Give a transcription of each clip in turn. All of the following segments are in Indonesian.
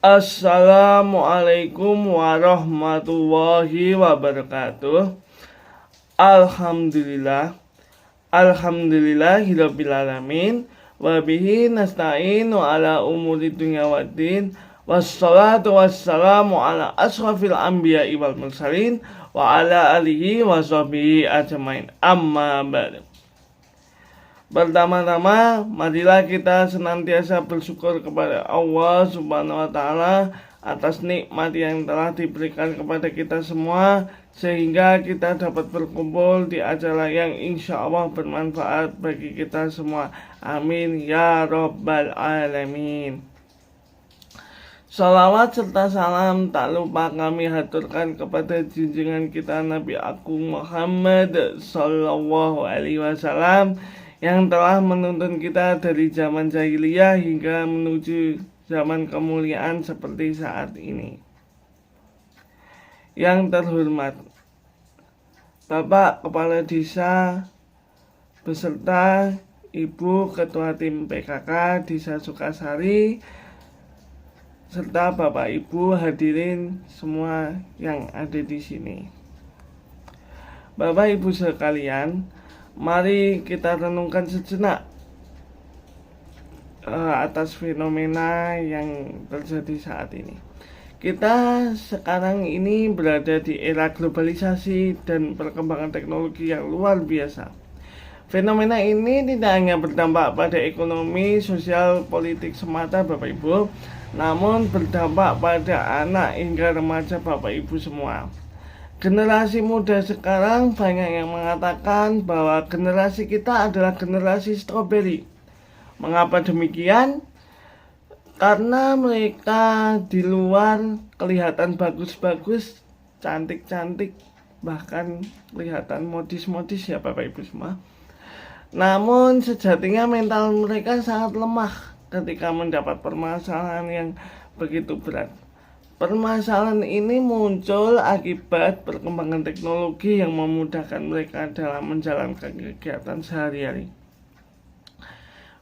Assalamualaikum warahmatullahi wabarakatuh. Alhamdulillah. Alhamdulillahirabbil alamin. Wa bihi nasta'inu ala umuri dunya waddin. Wassalatu wassalamu ala ashrafil anbiya'i wal mursalin wa ala alihi wa sahbihi ajmain. Amma ba'du. Pertama-tama, marilah kita senantiasa bersyukur kepada Allah Subhanahu wa Ta'ala atas nikmat yang telah diberikan kepada kita semua, sehingga kita dapat berkumpul di acara yang insya Allah bermanfaat bagi kita semua. Amin ya Rabbal Alamin. Salawat serta salam tak lupa kami haturkan kepada junjungan kita Nabi Agung Muhammad Sallallahu Alaihi Wasallam yang telah menuntun kita dari zaman jahiliyah hingga menuju zaman kemuliaan seperti saat ini. Yang terhormat Bapak Kepala Desa beserta Ibu Ketua Tim PKK Desa Sukasari serta Bapak Ibu hadirin semua yang ada di sini. Bapak Ibu sekalian, mari kita renungkan sejenak atas fenomena yang terjadi saat ini. Kita sekarang ini berada di era globalisasi dan perkembangan teknologi yang luar biasa. Fenomena ini tidak hanya berdampak pada ekonomi, sosial, politik semata Bapak Ibu, namun berdampak pada anak hingga remaja Bapak Ibu semua. Generasi muda sekarang banyak yang mengatakan bahwa generasi kita adalah generasi stroberi. Mengapa demikian? Karena mereka di luar kelihatan bagus-bagus, cantik-cantik, bahkan kelihatan modis-modis ya Bapak Ibu semua. Namun sejatinya mental mereka sangat lemah ketika mendapat permasalahan yang begitu berat. Permasalahan ini muncul akibat perkembangan teknologi yang memudahkan mereka dalam menjalankan kegiatan sehari-hari.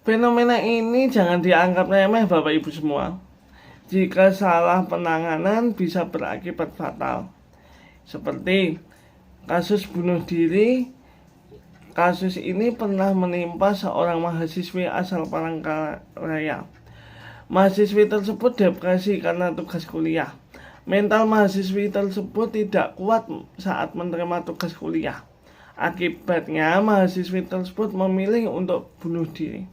Fenomena ini jangan dianggap remeh Bapak Ibu semua. Jika salah penanganan bisa berakibat fatal. Seperti kasus bunuh diri. Kasus ini pernah menimpa seorang mahasiswi asal Palangkaraya. Mahasiswi tersebut depresi karena tugas kuliah. Mental mahasiswi tersebut tidak kuat saat menerima tugas kuliah. Akibatnya mahasiswi tersebut memilih untuk bunuh diri.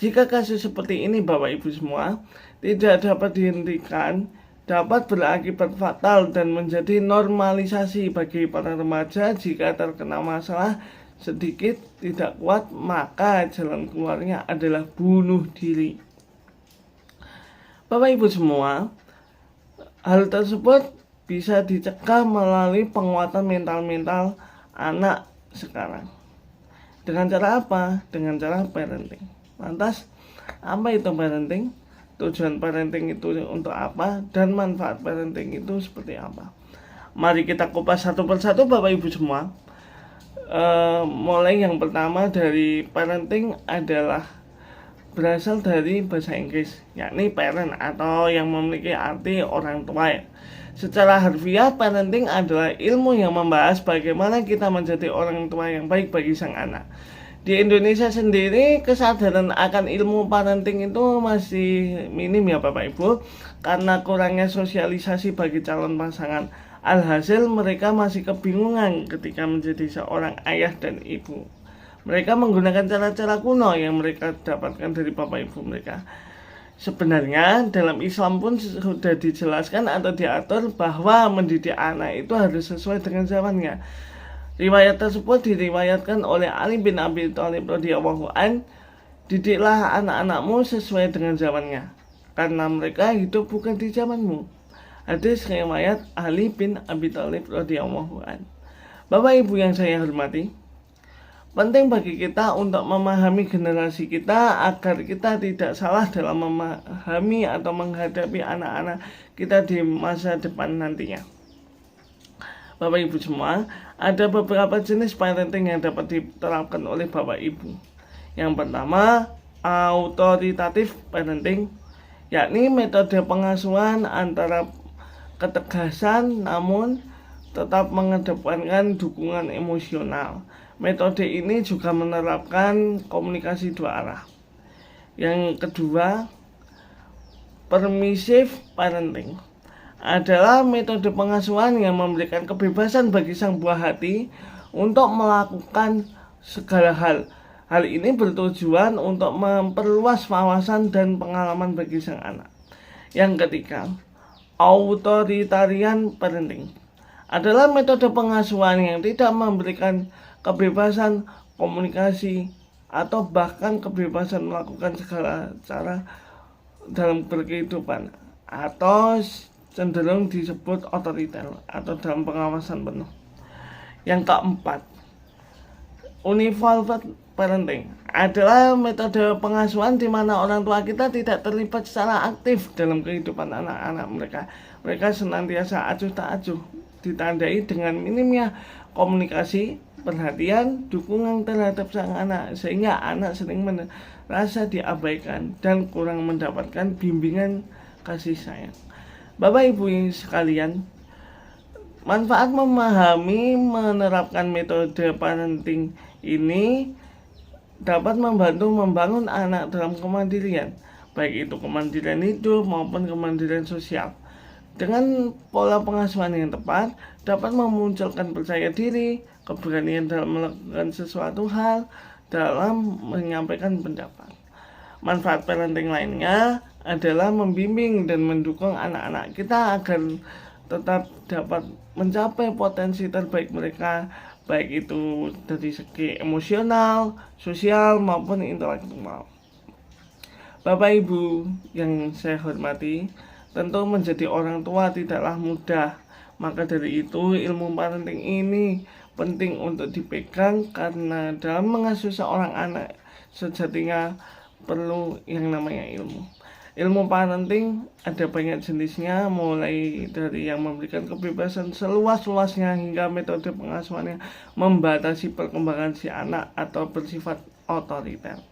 Jika kasus seperti ini Bapak Ibu semua tidak dapat dihentikan, dapat berakibat fatal dan menjadi normalisasi bagi para remaja. Jika terkena masalah sedikit tidak kuat, maka jalan keluarnya adalah bunuh diri. Bapak Ibu semua, hal tersebut bisa dicegah melalui penguatan mental anak sekarang. Dengan cara apa? Dengan cara parenting. Lantas, apa itu parenting? Tujuan parenting itu untuk apa? Dan manfaat parenting itu seperti apa? Mari kita kupas satu persatu Bapak Ibu semua. Mulai yang pertama dari parenting adalah berasal dari bahasa Inggris, yakni parent atau yang memiliki arti orang tua. Secara harfiah, parenting adalah ilmu yang membahas bagaimana kita menjadi orang tua yang baik bagi sang anak. Di Indonesia sendiri, kesadaran akan ilmu parenting itu masih minim ya Bapak Ibu, karena kurangnya sosialisasi bagi calon pasangan. Alhasil mereka masih kebingungan ketika menjadi seorang ayah dan ibu. Mereka menggunakan cara-cara kuno yang mereka dapatkan dari bapak ibu mereka. Sebenarnya dalam Islam pun sudah dijelaskan atau diatur bahwa mendidik anak itu harus sesuai dengan zamannya. Riwayat tersebut diriwayatkan oleh Ali bin Abi Thalib radhiyallahu an, didiklah anak-anakmu sesuai dengan zamannya, karena mereka hidup bukan di zamanmu. Hadis riwayat Ali bin Abi Thalib radhiyallahu an. Bapak Ibu yang saya hormati, penting bagi kita untuk memahami generasi kita agar kita tidak salah dalam memahami atau menghadapi anak-anak kita di masa depan nantinya. Bapak Ibu semua, ada beberapa jenis parenting yang dapat diterapkan oleh Bapak Ibu. Yang pertama, autoritatif parenting. yakni metode pengasuhan antara ketegasan namun tetap mengedepankan dukungan emosional. Metode ini juga menerapkan komunikasi dua arah. Yang kedua, permissive parenting adalah metode pengasuhan yang memberikan kebebasan bagi sang buah hati untuk melakukan segala hal. Hal ini bertujuan untuk memperluas wawasan dan pengalaman bagi sang anak. Yang ketiga, authoritarian parenting adalah metode pengasuhan yang tidak memberikan kebebasan komunikasi atau bahkan kebebasan melakukan segala cara dalam berkehidupan, atau cenderung disebut otoriter atau dalam pengawasan penuh. Yang keempat, uninvolved parenting adalah metode pengasuhan di mana orang tua kita tidak terlibat secara aktif dalam kehidupan anak-anak mereka. Mereka senantiasa acuh tak acuh, ditandai dengan minimnya komunikasi, perhatian, dukungan terhadap sang anak, sehingga anak sering merasa diabaikan dan kurang mendapatkan bimbingan kasih sayang. Bapak Ibu sekalian, manfaat memahami menerapkan metode parenting ini dapat membantu membangun anak dalam kemandirian, baik itu kemandirian hidup maupun kemandirian sosial. Dengan pola pengasuhan yang tepat, dapat memunculkan percaya diri, keberanian dalam melakukan sesuatu hal, dalam menyampaikan pendapat. Manfaat parenting lainnya adalah membimbing dan mendukung anak-anak kita agar tetap dapat mencapai potensi terbaik mereka, baik itu dari segi emosional, sosial, maupun intelektual. Bapak Ibu yang saya hormati, tentu menjadi orang tua tidaklah mudah. Maka dari itu ilmu parenting ini penting untuk dipegang, karena dalam mengasuh seorang anak sejatinya perlu yang namanya ilmu. Ilmu parenting ada banyak jenisnya, mulai dari yang memberikan kebebasan seluas-luasnya hingga metode pengasuhan yang membatasi perkembangan si anak atau bersifat otoriter.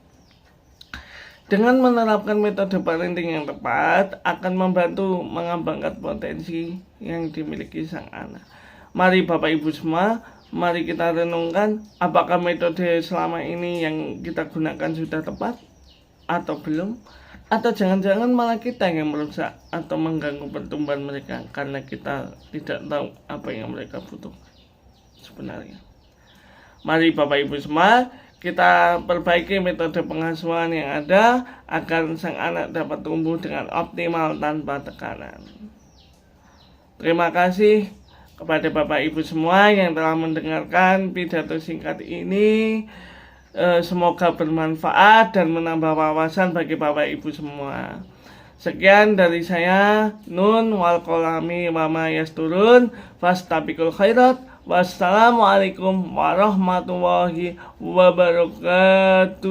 Dengan menerapkan metode parenting yang tepat akan membantu mengembangkan potensi yang dimiliki sang anak. Mari Bapak Ibu semua, mari kita renungkan apakah metode selama ini yang kita gunakan sudah tepat atau belum, atau jangan-jangan malah kita yang merusak atau mengganggu pertumbuhan mereka karena kita tidak tahu apa yang mereka butuh sebenarnya. Mari Bapak Ibu semua, kita perbaiki metode pengasuhan yang ada agar sang anak dapat tumbuh dengan optimal tanpa tekanan. Terima kasih kepada Bapak Ibu semua yang telah mendengarkan pidato singkat ini. Semoga bermanfaat dan menambah wawasan bagi Bapak Ibu semua. Sekian dari saya, Nun wal kolami wa ma yasturun, fastabiqul khairat. Wassalamualaikum warahmatullahi wabarakatuh.